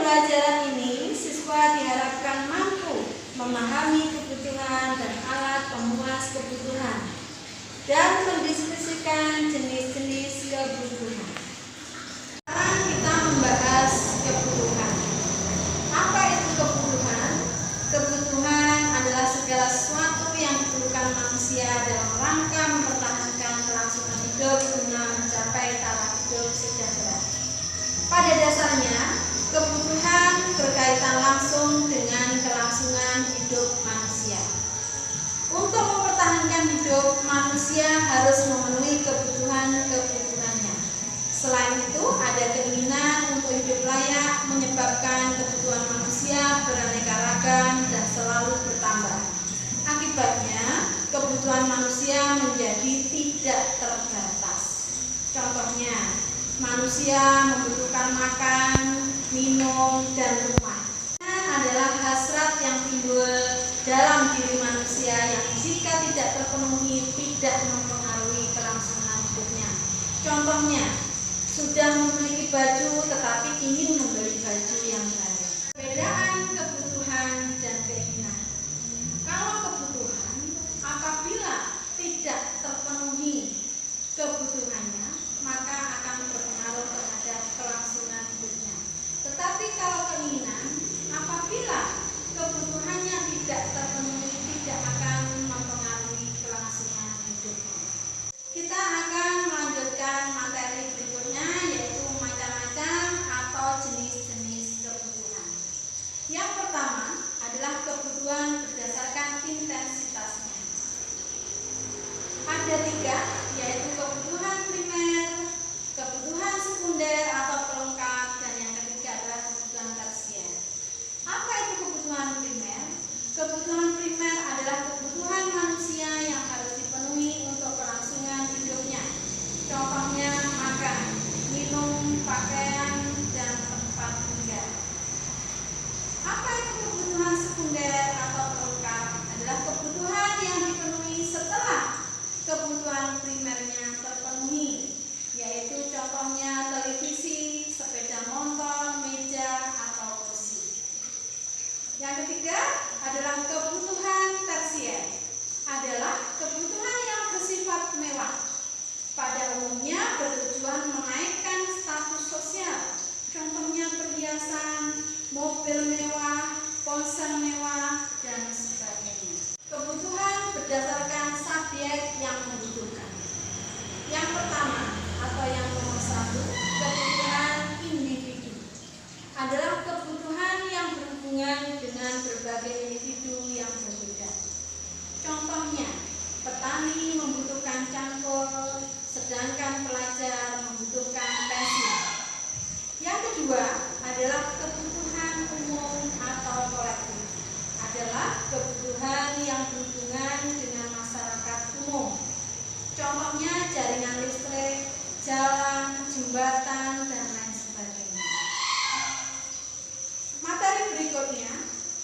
pembelajaran ini, siswa diharapkan mampu memahami kebutuhan dan alat pemuas kebutuhan dan mendiskusikan jenis-jenis kebutuhan. Sekarang kita membahas kebutuhan. Apa itu kebutuhan? Kebutuhan adalah segala sesuatu yang diperlukan manusia dalam rangka mempertahankan kelangsungan hidup guna mencapai taraf hidup sejahtera. Pada dasarnya, kebutuhan berkaitan langsung dengan kelangsungan hidup manusia. Untuk mempertahankan hidup, manusia harus memenuhi kebutuhannya. Selain itu, ada keinginan untuk hidup layak menyebabkan kebutuhan manusia beraneka ragam dan selalu bertambah. Akibatnya, kebutuhan manusia menjadi tidak terbatas. Contohnya, manusia membutuhkan makan, minum, dan rumah. Adalah hasrat yang timbul dalam diri manusia yang jika tidak terpenuhi tidak mempengaruhi kelangsungan hidupnya. Contohnya, sudah memiliki baju tetapi ingin membeli baju yang baru. Perbedaan kebutuhan dan keinginan. Kalau kebutuhan, apabila tidak terpenuhi kebutuhannya, maka akan berpengaruh terhadap kelangsungan hidupnya. Tetapi kalau keinginan, apabila kebutuhannya tidak terpenuhi, tidak akan mempengaruhi kelangsungan hidupnya. Kita akan melanjutkan materi berikutnya, yaitu macam-macam atau jenis-jenis kebutuhan. Yang pertama adalah kebutuhan berdasarkan intensitasnya. Ada 3, yaitu kebutuhan primer, kebutuhan sekunder atau pelengkap, dan yang ketiga adalah kebutuhan tersier. Apa itu kebutuhan primer? Kebutuhan primer adalah kebutuhan manusia yang harus dipenuhi untuk kelangsungan hidupnya. Contohnya makan, minum, pakaian, dan tempat tinggal. Apa itu kebutuhan sekunder atau pelengkap? Adalah kebutuhan yang dipenuhi setelah kebutuhan primernya terpenuhi, yaitu contohnya televisi, sepeda motor, meja, atau kursi. Yang ketiga adalah kebutuhan tersier, adalah kebutuhan yang bersifat mewah. Pada umumnya bertujuan menaikkan status sosial, contohnya perhiasan, mobil mewah, ponsel mewah, dan sebagainya. Kebutuhan berdasarkan subjek yang membutuhkan. Yang pertama atau yang nomor 1, kebutuhan individu adalah kebutuhan yang berhubungan dengan berbagai individu yang berbeda. Contohnya, petani membutuhkan cangkul, sedangkan pelajar membutuhkan pensil. Yang kedua adalah kebutuhan umum atau kolektif, adalah kebutuhan yang berhubungan dengan masyarakat umum. Contohnya jaringan listrik, jalan, jembatan, dan lain sebagainya. Materi berikutnya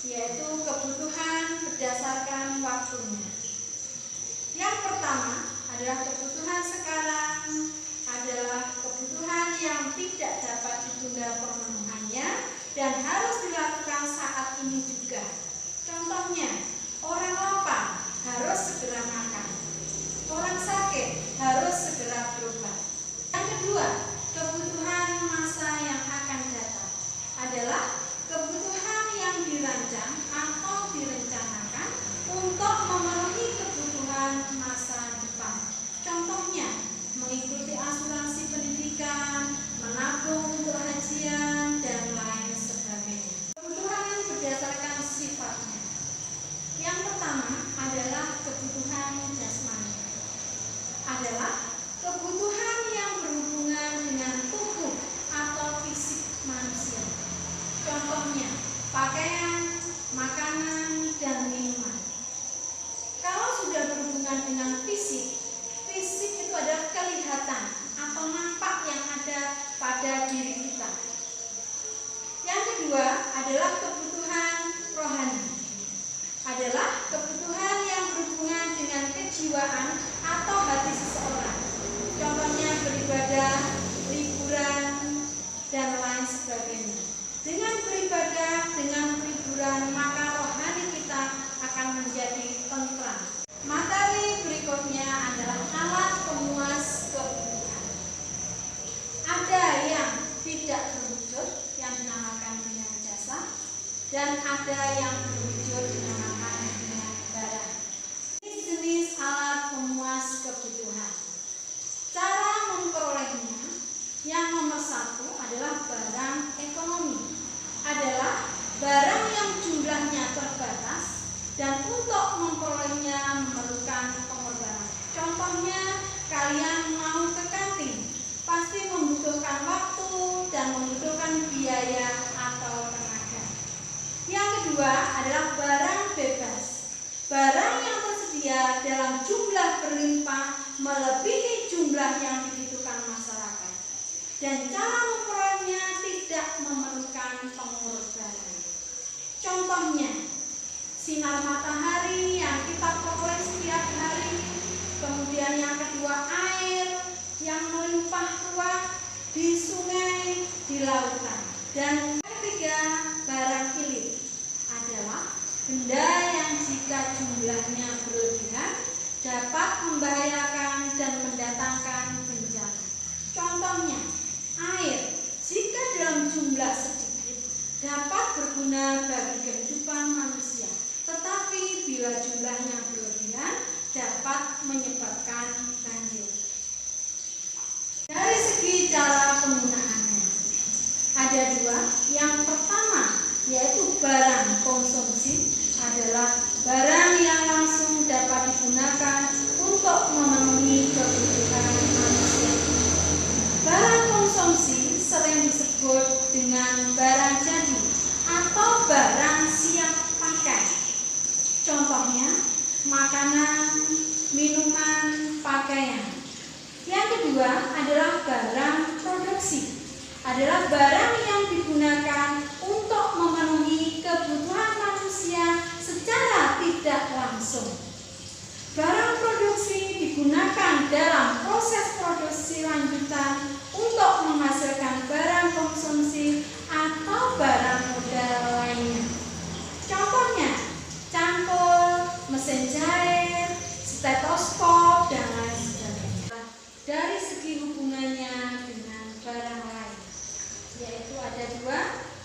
yaitu kebutuhan berdasarkan waktunya. Yang pertama adalah kebutuhan sekarang, adalah kebutuhan yang tidak dapat ditunda pemenuhannya dan harus dilakukan saat ini juga. Contohnya, orang lapar harus segera makan, orang sakit harus segera berobat. Yang kedua, kebutuhan masa yang akan datang adalah kebutuhan yang dirancang atau direncanakan untuk memenuhi kebutuhan masa depan. Contohnya, mengikuti asuransi pendidikan, menabung untuk hajian, dan lain sebagainya. Kebutuhan berdasarkan sifatnya. Yang pertama adalah kebutuhan jasmani, adalah kebutuhan yang berhubungan dengan tubuh atau fisik manusia. Contohnya, pakaian, makanan, dan minuman. Kalau sudah berhubungan dengan fisik, fisik itu adalah kelihatan atau nampak yang ada pada diri kita. Yang kedua adalah kebutuhan rohani, adalah kebutuhan yang berhubungan dengan kejiwaan atau hati seseorang. Contohnya beribadah, liburan, dan lain sebagainya. Dengan Tuhan, maka rohani kita akan menjadi tentram. Materi berikutnya adalah alat pemuas kebutuhan. Ada yang tidak berwujud yang dinamakan dengan jasa, dan ada yang berwujud dinamakan dengan barang. Ini jenis alat pemuas kebutuhan. Cara memperolehnya, yang nomor satu adalah barang ekonomi. Adalah barang yang jumlahnya terbatas dan untuk memperolehnya memerlukan pengorbanan. Contohnya, kalian mau ke kantin, pasti membutuhkan waktu dan membutuhkan biaya atau tenaga. Yang kedua adalah barang bebas. Barang yang tersedia dalam jumlah berlimpah melebihi jumlah yang dibutuhkan masyarakat. Dan cara memperolehnya tidak memerlukan pengorbanan. Contohnya, sinar matahari yang kita peroleh setiap hari. Kemudian yang kedua, air yang melimpah ruah di sungai, di lautan. Dan ketiga, barang kilit adalah benda yang jika jumlahnya berlebihan dapat membahayakan dan mendatangkan bencana. Contohnya, air jika dalam jumlah sedikit dapat berguna bagi kehidupan manusia, tetapi bila jumlahnya berlebihan dapat menyebabkan banjir. Dari segi cara penggunaannya, ada dua. Yang pertama yaitu barang konsumsi, adalah barang yang langsung dapat digunakan untuk memenuhi kebutuhan manusia. Barang konsumsi sering disebut dengan barang jadi atau barang siap pakai. Contohnya, makanan, minuman, pakaian. Yang kedua adalah barang produksi. Adalah barang yang digunakan untuk memenuhi kebutuhan manusia secara tidak langsung. Barang produksi digunakan dalam proses produksi lanjutan untuk menghasilkan barang konsumsi atau barang modal lainnya. Contohnya, cangkul, mesin jahit, stetoskop, dan lain sebagainya. Dari segi hubungannya dengan barang lain, yaitu ada dua.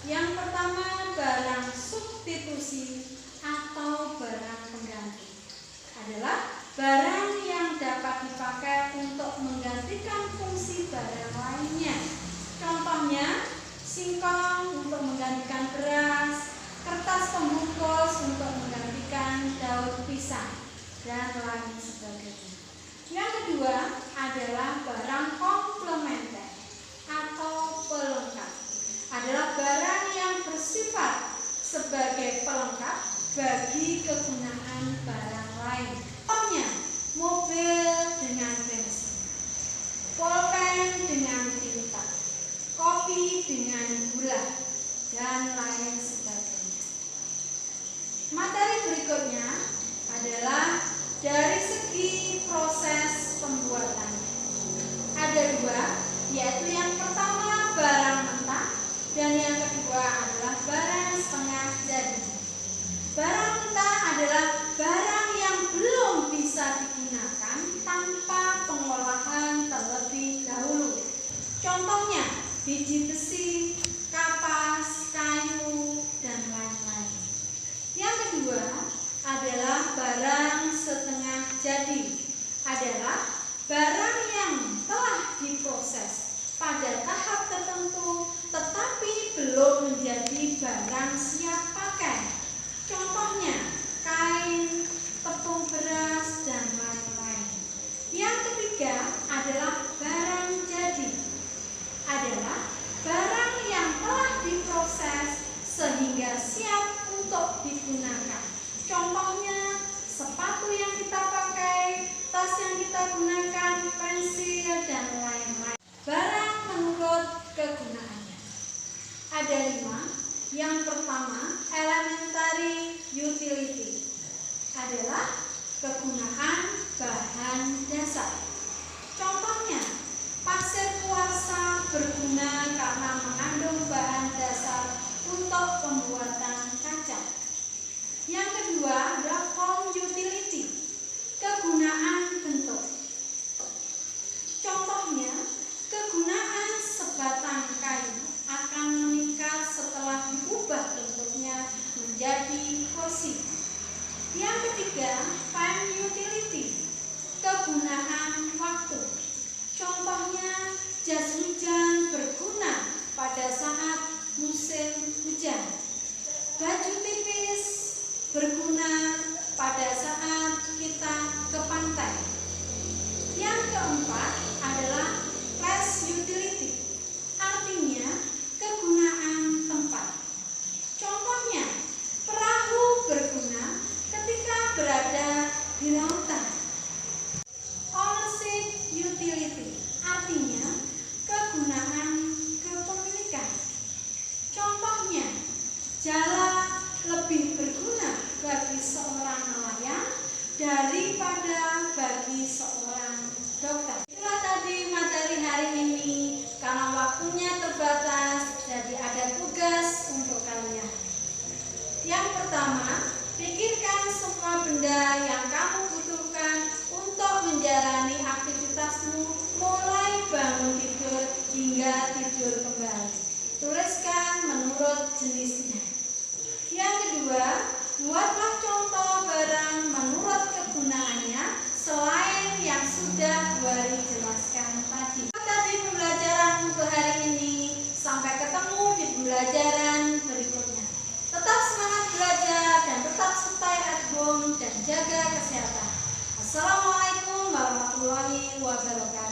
Yang pertama, barang substitusi atau barang pengganti. Adalah barang yang dapat dipakai untuk menggantikan fungsi barang lainnya. Contohnya, singkong untuk menggantikan beras, kertas pembungkus untuk menggantikan daun pisang, dan lain sebagainya. Yang kedua adalah barang komplementer atau pelengkap. Adalah barang yang bersifat sebagai pelengkap bagi kegunaan barang lain. Contohnya, mobil dengan bensin, pulpen dengan tinta, kopi dengan gula, dan lain sebagainya. Materi berikutnya adalah dari segi proses pembuatannya. Ada dua, yaitu yang pertama barang mentah dan yang kedua adalah barang setengah jadi. Barang mentah adalah barang yang belum bisa digunakan tanpa pengolahan terlebih dahulu. Contohnya, biji besi, kapas, kayu, dan lain-lain. Yang kedua adalah barang setengah jadi. Adalah barang yang telah diproses pada tahap tertentu tetapi belum menjadi barang siap pakai. Contohnya, kain, tepung beras, dan lain-lain. Yang ketiga adalah barang jadi. Adalah barang yang telah diproses sehingga siap untuk digunakan. Contohnya, sepatu yang kita pakai, tas yang kita gunakan, pensil, dan lain-lain. Barang menurut kegunaannya. Ada 5. Yang pertama, elementary utility. Adalah kegunaan bahan dasar. Contohnya, pasir kuarsa berguna karena mengandung bahan dasar untuk pembuatan kaca. Yang ketiga, time utility, kegunaan waktu. Contohnya, jas hujan berguna pada saat musim hujan. Baju tipis berguna pada saat kita ke pantai. Yang keempat adalah place utility, artinya kegunaan tempat. Contohnya, perahu berguna ketika berada di lautan. Ownership utility, artinya kegunaan kepemilikan. Contohnya, jala lebih berguna bagi seorang nelayan daripada bagi seorang dokter. Itulah tadi materi hari ini. Karena waktunya terbatas, jadi ada tugas untuk kalian. Yang pertama, pikirkan semua benda yang kamu butuhkan untuk menjalani aktivitasmu mulai bangun tidur hingga tidur kembali. Tuliskan menurut jenisnya. Yang kedua, buatlah contoh barang menurut kegunaannya selain yang sudah Wari jelaskan tadi. Tadi pembelajaran untuk hari ini. Sampai ketemu di pembelajaran berikutnya. Tetap semangat belajar dan tetap stay at home dan jaga kesehatan. Assalamualaikum warahmatullahi wabarakatuh.